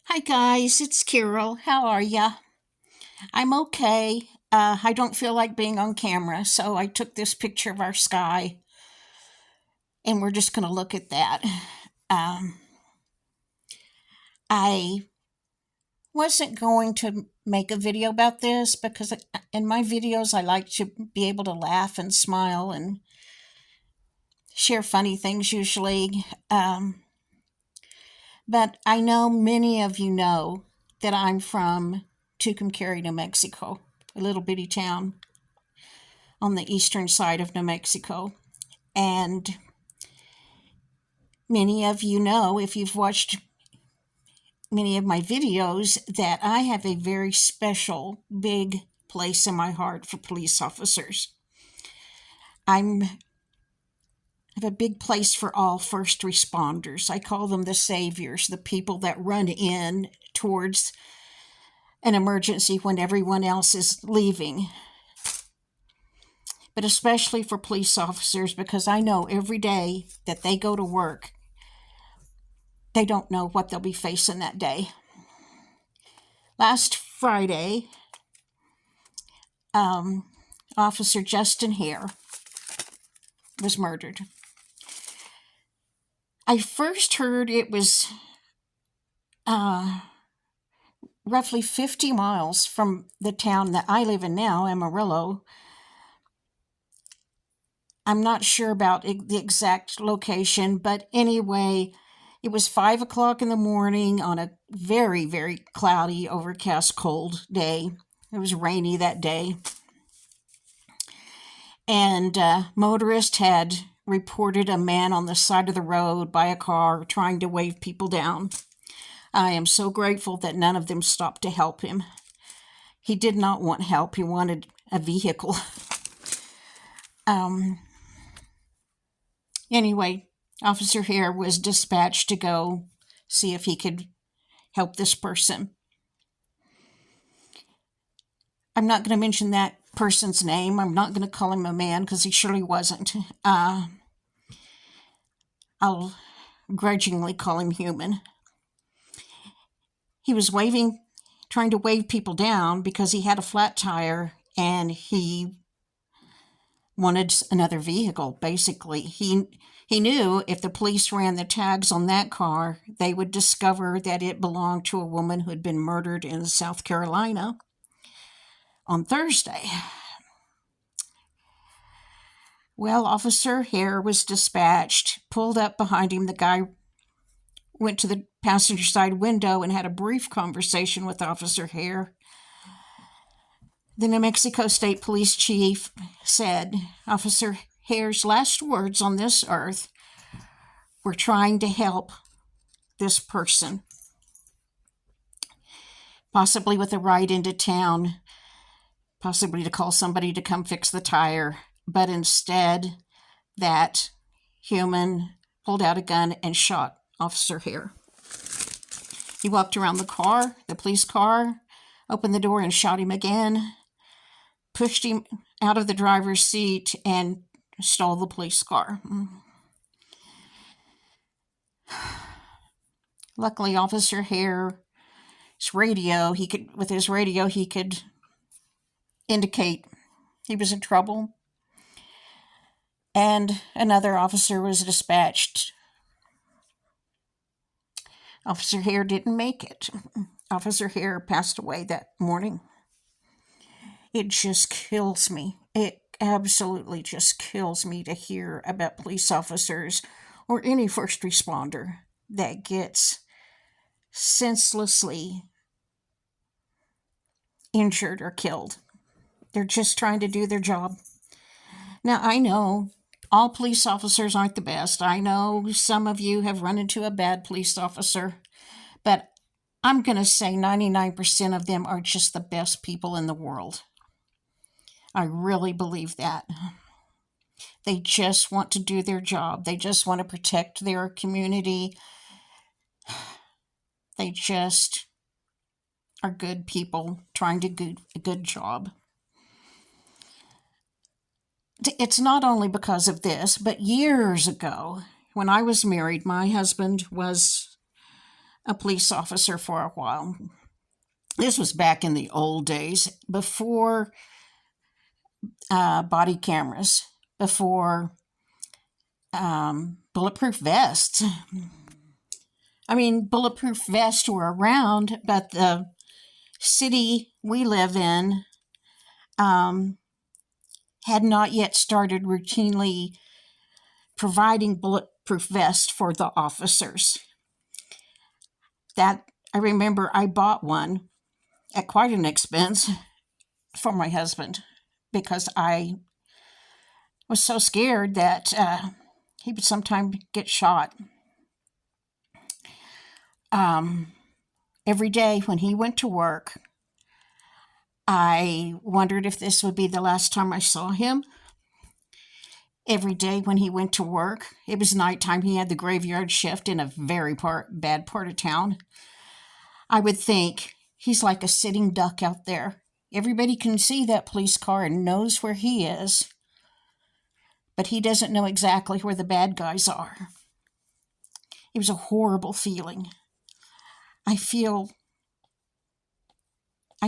Hi guys, it's Carol. How are ya? I'm okay. I don't feel like being on camera, so I took this picture of our sky and we're just going to look at that. Um, I wasn't going to make a video about this because in my videos I like to be able to laugh and smile and share funny things usually. But I know many of you know that I'm from Tucumcari, New Mexico, a little bitty town on the eastern side of New Mexico. And many of you know, if you've watched many of my videos, that I have a very special, big place in my heart for police officers. I have a big place for all first responders. I call them the saviors, the people that run in towards an emergency when everyone else is leaving. But especially for police officers, because I know every day that they go to work, they don't know what they'll be facing that day. Last Friday, Officer Justin Hare was murdered. I first heard it was roughly 50 miles from the town that I live in now, Amarillo. I'm not sure about the exact location, but anyway, it was 5 o'clock in the morning on a very, very cloudy, overcast, cold day. It was rainy that day. And motorist had reported a man on the side of the road by a car trying to wave people down. I am so grateful that none of them stopped to help him. He did not want help. He wanted a vehicle. Anyway, Officer Hare was dispatched to go see if he could help this person. I'm not going to mention that person's name. I'm not going to call him a man because he surely wasn't. I'll grudgingly call him human. He was trying to wave people down because he had a flat tire and he wanted another vehicle, basically. He knew if the police ran the tags on that car, they would discover that it belonged to a woman who had been murdered in South Carolina on Thursday. Well, Officer Hare was dispatched, pulled up behind him. The guy went to the passenger side window and had a brief conversation with Officer Hare. The New Mexico State Police Chief said Officer Hare's last words on this earth were trying to help this person, possibly with a ride into town, possibly to call somebody to come fix the tire, but instead that human pulled out a gun and shot Officer Hare. He walked around the car, the police car, opened the door and shot him again, pushed him out of the driver's seat, and stole the police car. Luckily, Officer Hare's radio, with his radio, he could indicate he was in trouble. And another officer was dispatched. Officer Hare didn't make it. Officer Hare passed away that morning. It just kills me. It absolutely just kills me to hear about police officers or any first responder that gets senselessly injured or killed. They're just trying to do their job. Now, I know all police officers aren't the best. I know some of you have run into a bad police officer, but I'm going to say 99% of them are just the best people in the world. I really believe that. They just want to do their job. They just want to protect their community. They just are good people trying to do a good job. It's not only because of this, but years ago, when I was married, my husband was a police officer for a while. This was back in the old days, before body cameras, before bulletproof vests. I mean, bulletproof vests were around, but the city we live in had not yet started routinely providing bulletproof vests for the officers. That I remember I bought one at quite an expense for my husband because I was so scared that he would sometime get shot. Every day when he went to work, I wondered if this would be the last time I saw him. Every day when he went to work, it was nighttime. He had the graveyard shift in a very bad part of town. I would think, he's like a sitting duck out there. Everybody can see that police car and knows where he is, but he doesn't know exactly where the bad guys are. It was a horrible feeling. I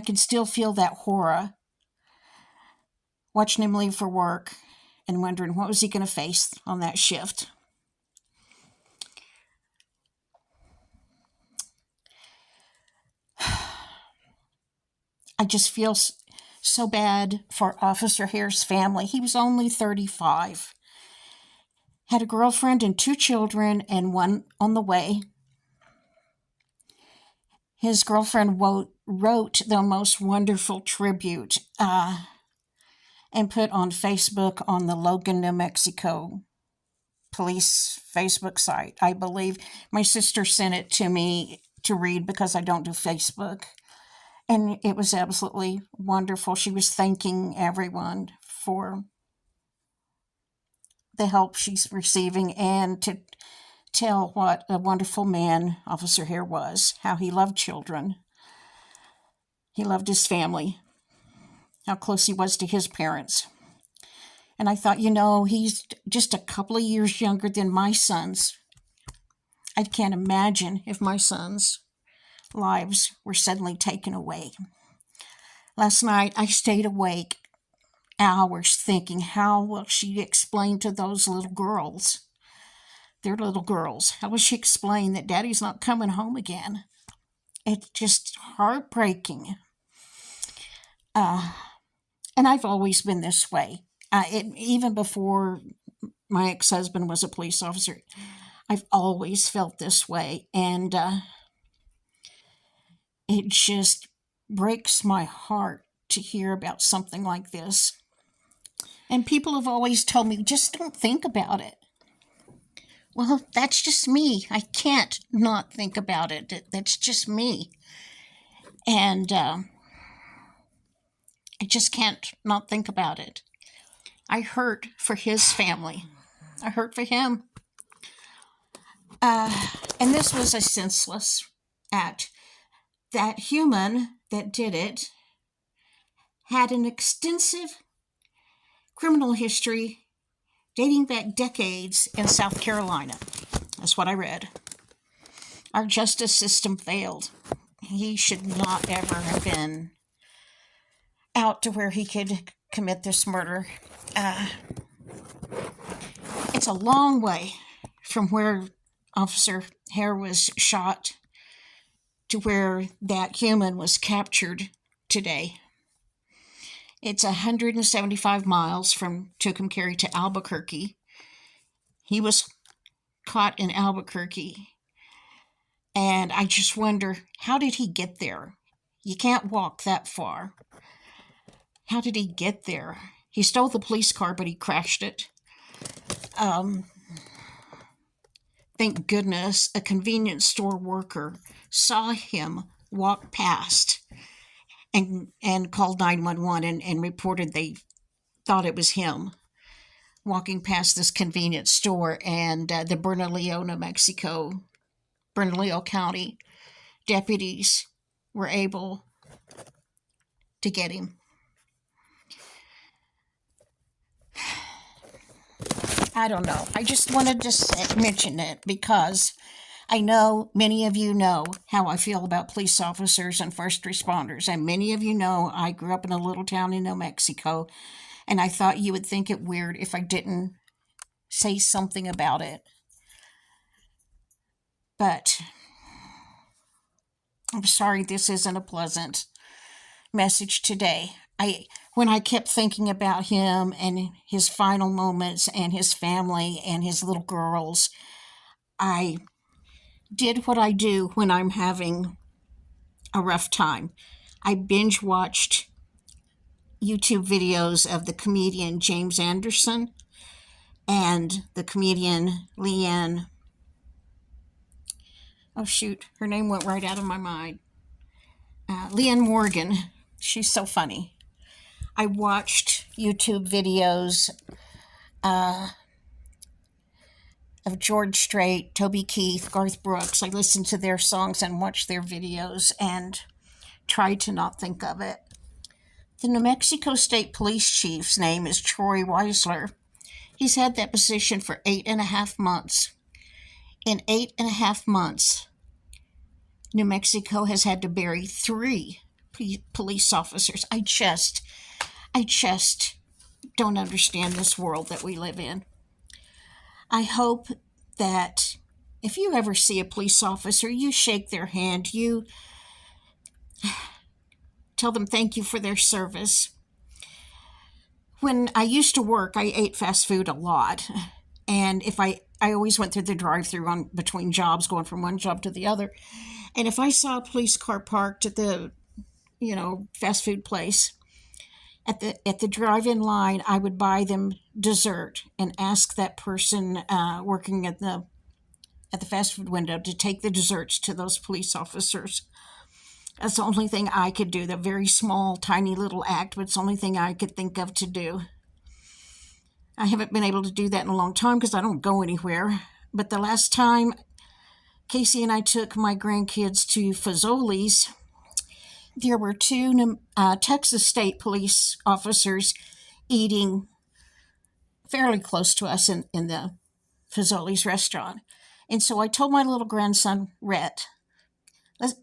can still feel that horror watching him leave for work and wondering what was he going to face on that shift. I just feel so bad for Officer Hare's family. He was only 35. Had a girlfriend and 2 children and one on the way. His girlfriend wrote the most wonderful tribute and put on Facebook on the Logan, New Mexico police Facebook site, I believe. My sister sent it to me to read because I don't do Facebook. And it was absolutely wonderful. She was thanking everyone for the help she's receiving and to tell what a wonderful man Officer Hare was, how he loved children. He loved his family, how close he was to his parents. And I thought, he's just a couple of years younger than my sons. I can't imagine if my sons' lives were suddenly taken away. Last night, I stayed awake hours thinking, how will she explain to those little girls, their little girls, how will she explain that Daddy's not coming home again? It's just heartbreaking. And I've always been this way. Even before my ex-husband was a police officer, I've always felt this way. And it just breaks my heart to hear about something like this. And people have always told me, just don't think about it. Well, that's just me. I can't not think about it. That's just me. And I just can't not think about it. I hurt for his family. I hurt for him. And this was a senseless act. That human that did it had an extensive criminal history dating back decades in South Carolina. That's what I read. Our justice system failed. He should not ever have been out to where he could commit this murder. It's a long way from where Officer Hare was shot to where that human was captured today. It's 175 miles from Tucumcari to Albuquerque. He was caught in Albuquerque. And I just wonder, how did he get there? You can't walk that far. How did he get there? He stole the police car, but he crashed it. Thank goodness a convenience store worker saw him walk past and called 911 and reported they thought it was him walking past this convenience store, and the Bernalillo County deputies were able to get him. I don't know. I just wanted to mention it because I know many of you know how I feel about police officers and first responders, and many of you know I grew up in a little town in New Mexico, and I thought you would think it weird if I didn't say something about it. But I'm sorry this isn't a pleasant message today. When I kept thinking about him and his final moments and his family and his little girls, I did what I do when I'm having a rough time. I binge watched YouTube videos of the comedian James Anderson and the comedian Leanne. Oh shoot, her name went right out of my mind. Leanne Morgan. She's so funny. I watched YouTube videos of George Strait, Toby Keith, Garth Brooks. I listened to their songs and watched their videos and tried to not think of it. The New Mexico State Police Chief's name is Troy Weisler. He's had that position for 8.5 months. In 8.5 months, New Mexico has had to bury 3 police officers. I just don't understand this world that we live in. I hope that if you ever see a police officer, you shake their hand, you tell them thank you for their service. When I used to work, I ate fast food a lot. And if I always went through the drive-through on between jobs, going from one job to the other. And if I saw a police car parked at the, fast food place, at the drive-in line, I would buy them dessert and ask that person working at the fast food window to take the desserts to those police officers. That's the only thing I could do. The very small, tiny little act, but it's the only thing I could think of to do. I haven't been able to do that in a long time because I don't go anywhere. But the last time Casey and I took my grandkids to Fazoli's, there were 2 Texas State police officers eating fairly close to us in the Fazoli's restaurant. And so I told my little grandson, Rhett,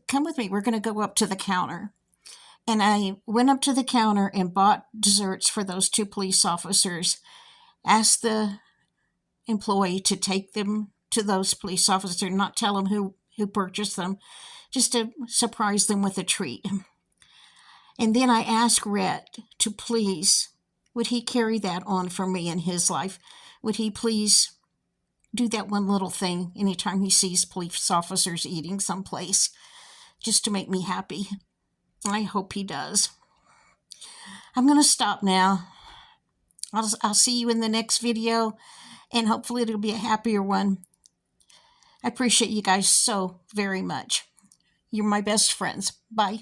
come with me. We're going to go up to the counter. And I went up to the counter and bought desserts for those 2 police officers, asked the employee to take them to those police officers, not tell them who purchased them, just to surprise them with a treat. And then I asked Rhett to please, would he carry that on for me in his life? Would he please do that one little thing anytime he sees police officers eating someplace, just to make me happy? I hope he does. I'm going to stop now. I'll see you in the next video, and hopefully it'll be a happier one. I appreciate you guys so very much. You're my best friends. Bye.